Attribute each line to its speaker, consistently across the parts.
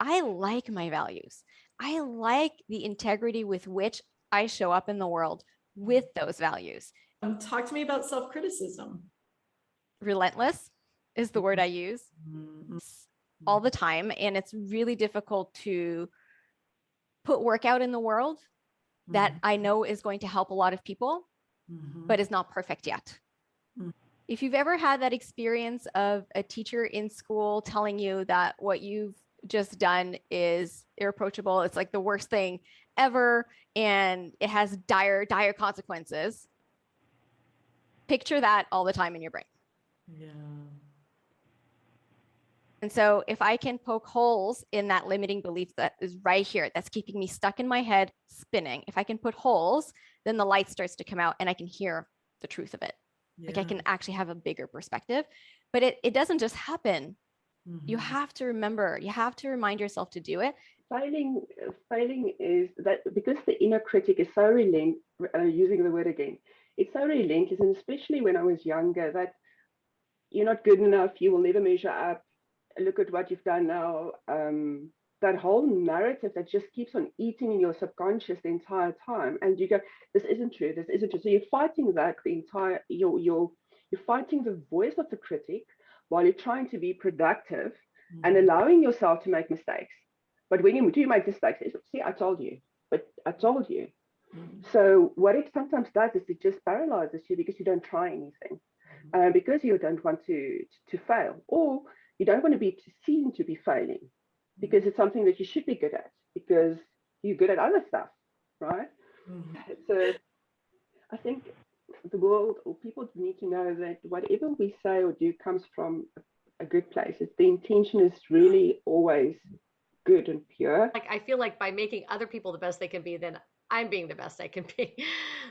Speaker 1: I like my values. I like the integrity with which I show up in the world with those values.
Speaker 2: Talk to me about self-criticism.
Speaker 1: Relentless is the word I use
Speaker 2: Mm-hmm.
Speaker 1: all the time. And it's really difficult to put work out in the world that I know is going to help a lot of people, but is not perfect yet. If you've ever had that experience of a teacher in school telling you that what you've just done is irreproachable, it's like the worst thing ever, and it has dire consequences, picture that all the time in your brain.
Speaker 2: Yeah.
Speaker 1: And so if I can poke holes in that limiting belief that is right here, that's keeping me stuck in my head spinning, if I can put holes, then the light starts to come out and I can hear the truth of it.
Speaker 2: Yeah.
Speaker 1: Like I can actually have a bigger perspective. But it doesn't just happen. You have to remember, you have to remind yourself to do it.
Speaker 3: Failing is that because the inner critic is so relentless, using the word again, it's so relentless, and especially when I was younger, that you're not good enough, you will never measure up, look at what you've done now. That whole narrative that just keeps on eating in your subconscious the entire time, and you go, this isn't true, this isn't true. So you're fighting that the entire, you're fighting the voice of the critic while you're trying to be productive and allowing yourself to make mistakes. But when you do make mistakes, see, I told you, but I told you. So what it sometimes does is it just paralyzes you because you don't try anything, because you don't want to fail, or you don't want to be seen to be failing, because it's something that you should be good at because you're good at other stuff, right? So I think the world or people need to know that whatever we say or do comes from a good place. It's, the intention is really always good and pure.
Speaker 4: Like I feel like by making other people the best they can be, then I'm being the best I can be.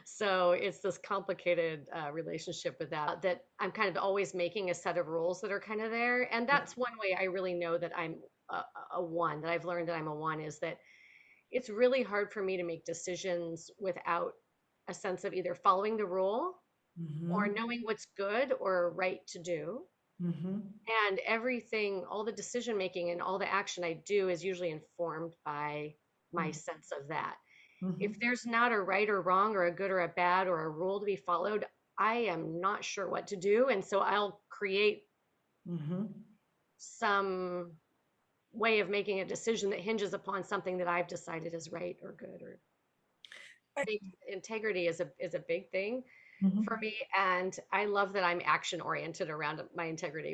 Speaker 4: So it's this complicated relationship with that I'm kind of always making a set of rules that are kind of there. And that's one way I really know that I'm a one, that I've learned that I'm a one, is that it's really hard for me to make decisions without a sense of either following the rule or knowing what's good or right to do. And everything, all the decision making and all the action I do is usually informed by my sense of that. If there's not a right or wrong or a good or a bad or a rule to be followed, I am not sure what to do. And so I'll create some way of making a decision that hinges upon something that I've decided is right or good. Or I think integrity is a big thing for me, and I love that I'm action oriented around my integrity.